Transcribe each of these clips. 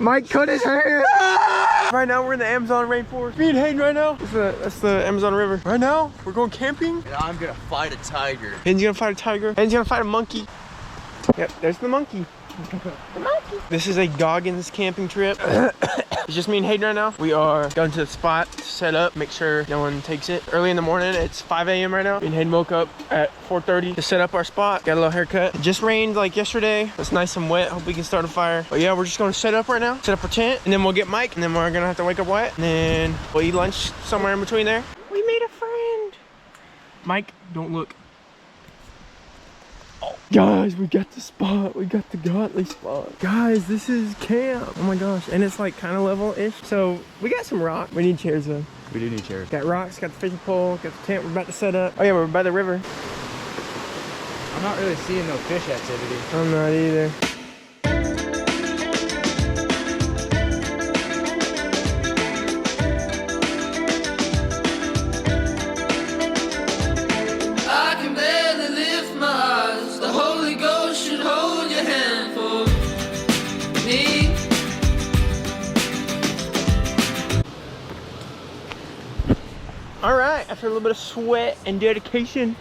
Mike cut his hand. Right now we're in the Amazon rainforest. Me and Hayden right now. That's the Amazon River. Right now we're going camping. And I'm gonna fight a tiger. Hayden's gonna fight a tiger. Hayden's gonna fight a monkey. Yep, there's the monkey. The monkey. This is a Goggins camping trip. It's just me and Hayden right now. We are going to the spot to set up, make sure no one takes it. Early in the morning, it's 5 a.m. right now. Me and Hayden woke up at 4:30 to set up our spot. Got a little haircut. It just rained like yesterday. It's nice and wet. Hope we can start a fire. But yeah, we're just gonna set up right now. Set up our tent, and then we'll get Mike, and then we're gonna have to wake up Wyatt, and then we'll eat lunch somewhere in between there. We made a friend. Mike, don't look. Oh. Guys, we got the spot. We got the godly spot. Guys, this is camp. Oh my gosh. And it's like kind of level-ish. So we got some rock. We need chairs though. We do need chairs. Got rocks, got the fishing pole, got the tent we're about to set up. Oh yeah, we're by the river. I'm not really seeing no fish activity. I'm not either. All right, after a little bit of sweat and dedication,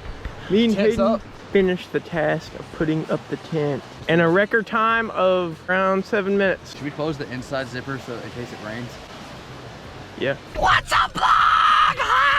me and Hayden finished the task of putting up the tent in a record time of around 7 minutes. Should we close the inside zipper so in case it rains? Yeah. What's up, vlog? Hi!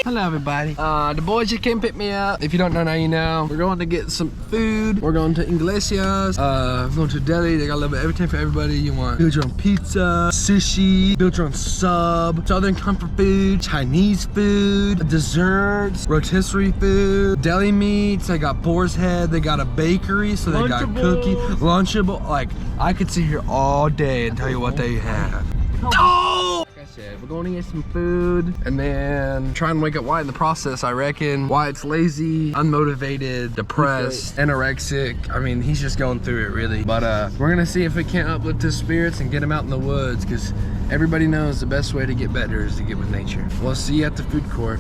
Hello, everybody. The boys just came pick me up. If you don't know now, you know. We're going to get some food. We're going to Iglesias. We're going to a deli. They got a little bit of everything for everybody you want. Build your own pizza, sushi, build your own sub, southern comfort food, Chinese food, desserts, rotisserie food, deli meats. They got boar's head. They got a bakery, so they got cookies, Lunchable. Like, I could sit here all day and tell you what they have. Oh! Like I said, we're going to get some food and then try and wake up Wyatt in the process, I reckon. Wyatt's lazy, unmotivated, depressed, anorexic. I mean, he's just going through it, really. But we're gonna see if we can't uplift his spirits and get him out in the woods, because everybody knows the best way to get better is to get with nature. We'll see you at the food court.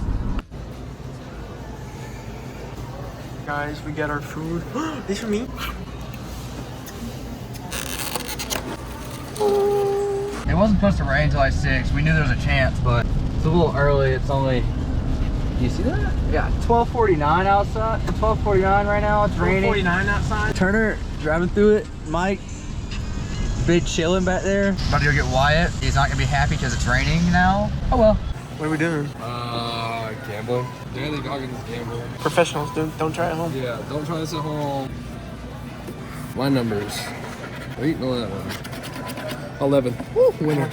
Guys, we got our food. This for me? It wasn't supposed to rain until like 6. We knew there was a chance, but it's a little early. It's only, you see that? Yeah, 12:49 outside. 12:49 right now. It's raining. 49 outside. Turner driving through it. Mike, big chilling back there. About to go get Wyatt. He's not gonna be happy because it's raining now. Oh well. What are we doing? Gambling. Daily Goggins gambling. Professionals, don't try at home. Yeah, don't try this at home. My numbers. Wait, no, that one. 11. Woo, winner.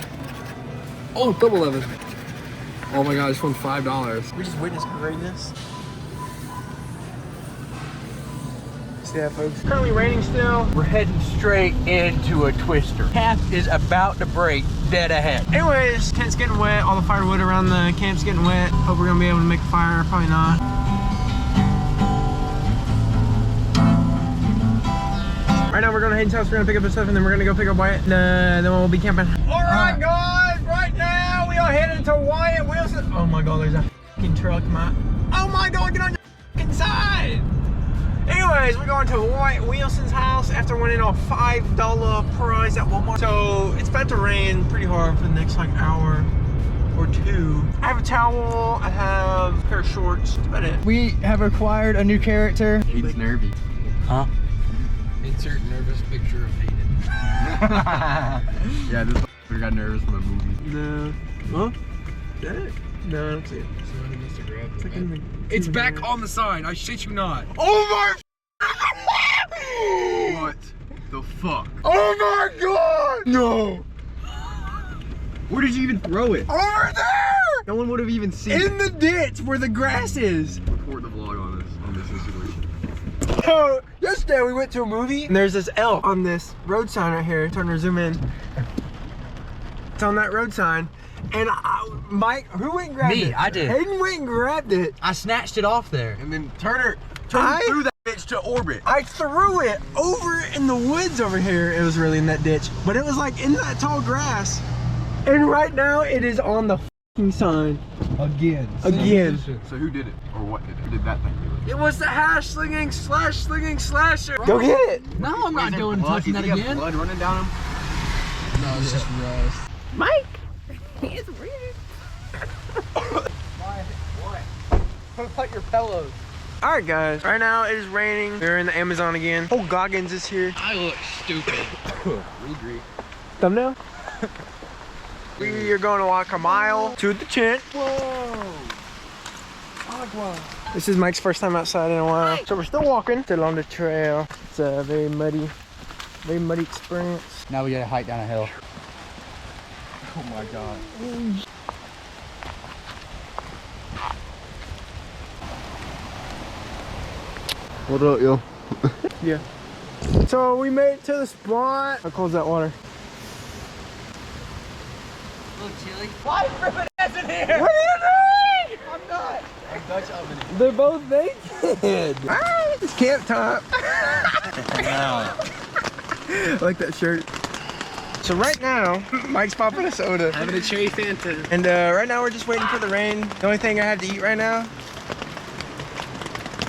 Oh, double 11. Oh my god, I just won $5. We just witnessed greatness. See that, folks? Currently raining still. We're heading straight into a twister. Path is about to break dead ahead. Anyways, tent's getting wet. All the firewood around the camp's getting wet. Hope we're gonna be able to make a fire. Probably not. Right now we're going to Hayden's house. We're gonna pick up his stuff and then we're gonna go pick up Wyatt. And then we'll be camping. All right, guys. Right now we are headed to Wyatt Wilson. Oh my god, there's a fucking truck, man. Oh my god, get on your fucking side. Anyways, we're going to Wyatt Wilson's house after winning a $5 prize at Walmart. So it's about to rain pretty hard for the next like hour or two. I have a towel. I have a pair of shorts. That's about it. We have acquired a new character. He's nervy. Huh? Insert nervous picture of Hayden. Yeah, this we got nervous from a movie. No. Huh? That? No, I don't see it. Somebody must have grabbed it. It's back on the sign. I shit you not. Oh my! What the fuck? Oh my god! No! Where did you even throw it? Over there! No one would have even seen it. In the ditch where the grass is. Record the vlog on this situation. So, yesterday we went to a movie and there's this elk on this road sign right here. Turner, zoom in. It's on that road sign. And Mike, who went and grabbed it? Me, I did. Hayden went and grabbed it. I snatched it off there. And then Turner threw that bitch to orbit. I threw it over in the woods over here. It was really in that ditch, but it was like in that tall grass. And right now it is on the fucking sign. Again. Again. So who did it? Or what did it? Who did that thing do it? It was the hash slinging slasher. Go get it. No, I'm not doing touching that again. Blood running down him? No, it's just rust. Mike! It's weird. What? What about your pillows? Alright guys, right now it is raining. We're in the Amazon again. Oh, Goggins is here. I look stupid. Regreet. Thumbnail? We are going to walk a mile to the tent. Whoa! Agua. This is Mike's first time outside in a while. So we're still walking, still on the trail. It's a very muddy experience. Now we gotta hike down a hill. Oh my god. What up, yo? Yeah. So we made it to the spot. How cold's that water? A little chilly. Why is Grimmett in here? What are you doing? I'm not. I'm Dutch oven. They're both naked. Alright, it's camp time. I like that shirt. So right now, Mike's popping a soda. Having a cherry Fanta. And right now we're just waiting for the rain. The only thing I have to eat right now,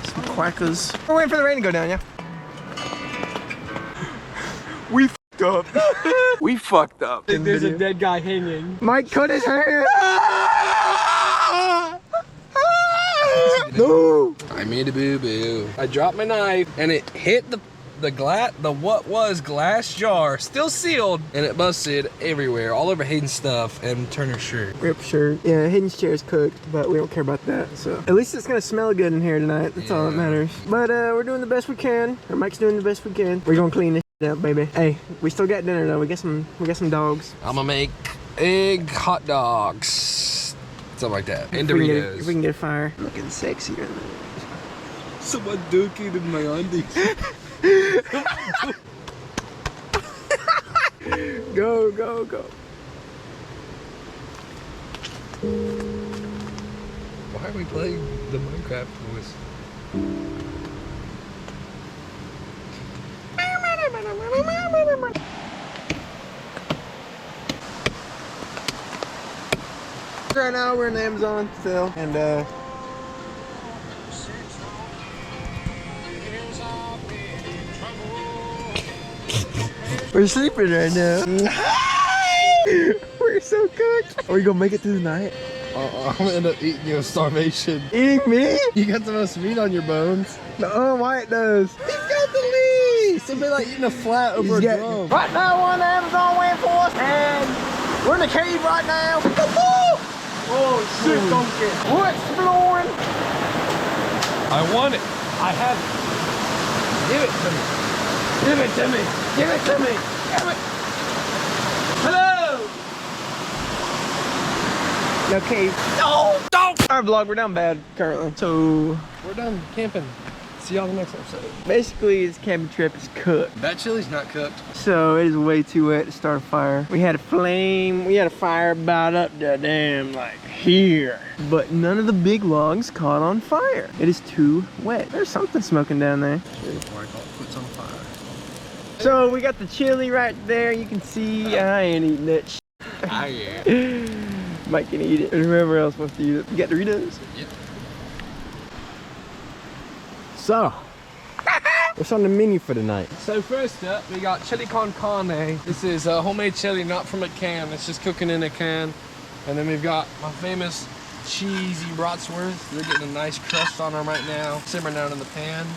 some quackers. We're waiting for the rain to go down, yeah? We fucked up. We fucked up. There's a dead guy hanging. Mike cut his hand. No! I made a boo-boo. I dropped my knife and it hit the what was glass jar, still sealed, and it busted everywhere, all over Hayden's stuff and Turner's shirt. Rip shirt. Yeah, Hayden's chair is cooked, but we don't care about that. So at least it's gonna smell good in here tonight. That's all that matters. But we're doing the best we can. Or Mike's doing the best we can. We're gonna clean this shit up, baby. Hey, we still got dinner though. We got some dogs. I'm gonna make egg hot dogs, something like that, and If we Doritos. can get a fire. Looking sexy. Someone dookie in my undies. Go, go, go. Why are we playing the Minecraft voice? Right now we're in the Amazon still, and we're sleeping right now. We're so cooked. Are we gonna make it through the night? I'm gonna end up eating you of starvation. Eating me? You got the most meat on your bones. No, White does. He's got the least. It'd be like eating a flat over a drum. Right now we're on the Amazon waiting for us, and we're in the cave right now. Oh shit, donkey. We're exploring. I want it. I have it. Give it to me. Give it to me. Give it to me. Give it. Hello. No cave. No, don't. Our vlog, we're down bad currently. So We're done camping. See y'all in the next episode. basically this camping trip is cooked. That chili's not cooked. So it is way too wet to start a fire. We had a flame, we had a fire about up the damn like here. But none of the big logs caught on fire. It is too wet. There's something smoking down there. Before I call it quits on fire. So we got the chili right there. You can see I ain't eating that shit. Ah, yeah. Mike can eat it. And whoever else wants to eat it. You got Doritos? Yep. So, what's on the menu for tonight? So first up, we got chili con carne. This is homemade chili, not from a can. It's just cooking in a can. And then we've got my famous cheesy bratwurst. They're getting a nice crust on them right now, simmering down in the pan.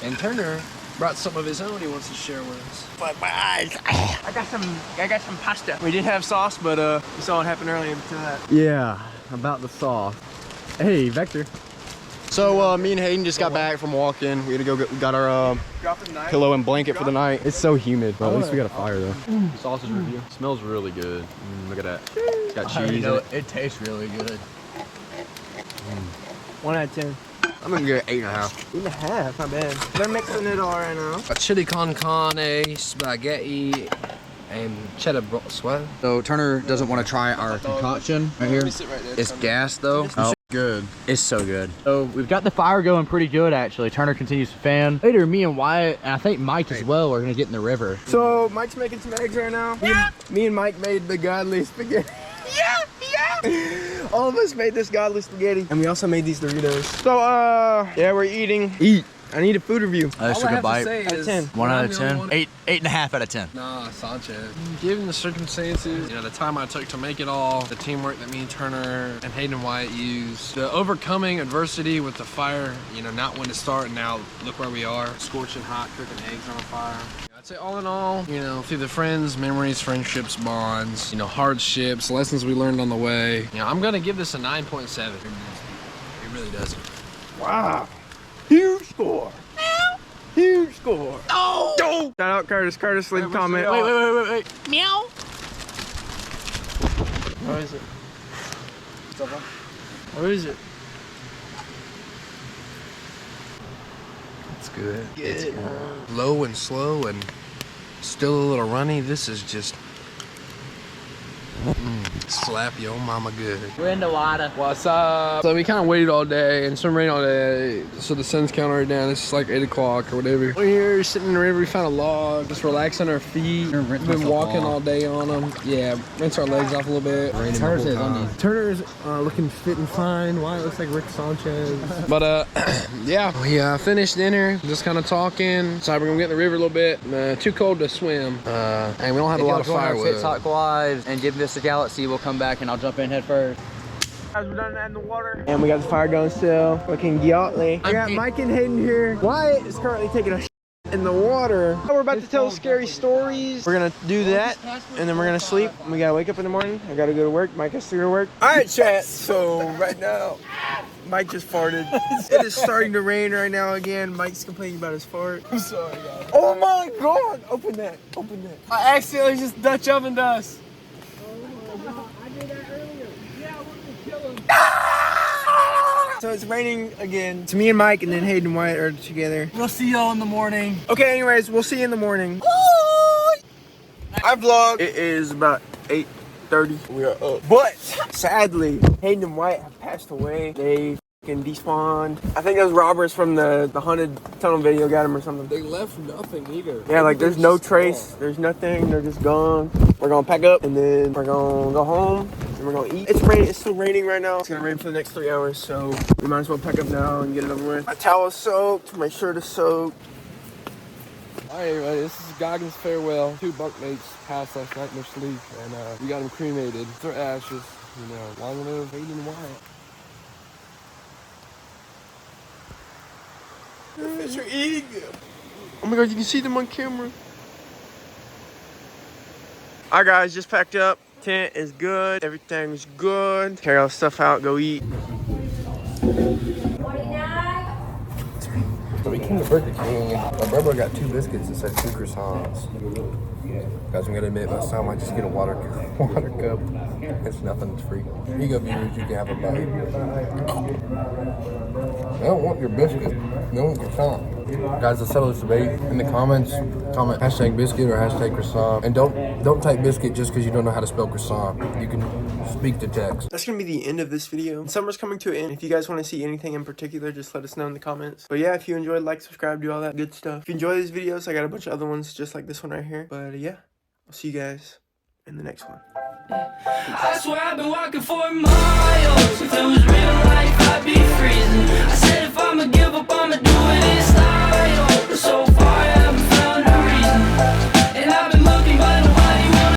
And Turner brought some of his own he wants to share with us. But my eyes. I got some pasta. We did have sauce, but we saw what happened earlier to that. Yeah, about the sauce. Hey, Vector. So me and Hayden just got back from walking. We got our pillow and blanket for the night. It's so humid, but at least we got a fire though. Sausage review. Smells really good. Look at that. It's got cheese in it. It tastes really good. 1 out of 10. I'm gonna give it 8.5. 8.5, not bad. They're mixing it all right now. A chili con carne, spaghetti, and cheddar bratwurst. So Turner doesn't want to try our concoction right here. Sit right there. It's gas though. Oh, Good. it's so good. So we've got the fire going pretty good actually. Turner continues to fan. Later, me and Wyatt, and I think Mike as well, are gonna get in the river. So Mike's making some eggs right now. Me and Mike made the godly spaghetti. Yeah. All of us made this godly spaghetti. And we also made these Doritos. So yeah, we're eating. Eat. I need a food review. I just All took I a have bite. to say Out of is 10. 1 out of I'm the only 10. one- 8.5 out of 10. Nah, Sanchez. Given the circumstances, you know, the time I took to make it all, the teamwork that me and Turner and Hayden White used, the overcoming adversity with the fire, you know, not when to start, and now look where we are, scorching hot, cooking eggs on a fire. I'd say all in all, you know, through the friends, memories, friendships, bonds, you know, hardships, lessons we learned on the way, you know, I'm gonna give this a 9.7. It really does. Wow. Huge score. Huge score. Oh! Shout out Curtis. Curtis, leave a comment. Wait. Meow. What is it? What is it? It's good. It's low and slow and still a little runny. This is just slap your mama good. We're in the water. What's up? So we kind of waited all day and some rain all day, so the sun's counting right down. It's like 8 o'clock or whatever. We're here sitting in the river. We found a log, just relaxing our feet. We've been walking all day on them. Yeah, rinse our legs off a little bit. Turner's looking fit and fine. Wyatt looks like Rick Sanchez. But yeah, we finished dinner, just kind of talking. So we're gonna get in the river a little bit. Too cold to swim, and we don't have a lot of firewood. TikTok lives and give this a galaxy. We'll come back and I'll jump in head first. Guys, we're done in the water. And we got the fire going still. Looking gyautly. I got Mike and Hayden here. Wyatt is currently taking a in the water. We're about to tell scary stories. We're gonna do that, and then we're gonna sleep. We gotta wake up in the morning. I gotta go to work. Mike has to go to work. All right, chat. So right now, Mike just farted. It is starting to rain right now again. Mike's complaining about his fart. I'm sorry, guys. Oh my God! Open that. Open that. I accidentally just Dutch ovened us. So it's raining again. It's me and Mike, and then Hayden and Wyatt are together. We'll see y'all in the morning. Okay, anyways, we'll see you in the morning. I vlog. It is about 8:30. We are up. But sadly, Hayden and Wyatt have passed away. They fucking despawned. I think those robbers from the haunted tunnel video got them or something. They left nothing either. Yeah, like there's no trace. There's nothing. They're just gone. We're gonna pack up and then we're gonna go home. We're gonna eat. It's raining. It's still raining right now. It's gonna rain for the next 3 hours, so we might as well pack up now and get it over with. My towel is soaked. My shirt is soaked. All right, everybody. This is Goggins' farewell. 2 bunkmates passed last night in their sleep, and we got them cremated. Their ashes, you know. Long live Hayden and Wyatt. The fish are eating them. Oh my God, you can see them on camera. All right, guys, just packed up. Tent is good. Everything's good. Carry all the stuff out. Go eat. So we came to Burger King. My brother got 2 biscuits and said 2 croissants. Guys, I'm gonna admit, most time I just get a water cup. It's nothing, it's free. Here you go, viewers, you can have a bite. I don't want your biscuit. They want croissant. Guys, let's settle this debate in the comments. Comment hashtag biscuit or hashtag croissant. And don't type biscuit just because you don't know how to spell croissant. You can speak to text. That's gonna be the end of this video. Summer's coming to an end. If you guys want to see anything in particular, just let us know in the comments. But yeah, if you enjoyed, like, subscribe, do all that good stuff. If you enjoy these videos, I got a bunch of other ones just like this one right here. But yeah, I'll see you guys in the next one. I swear I've been walking for miles. If it was real life, I'd be freezing. I said if I'ma give up, I'ma do it.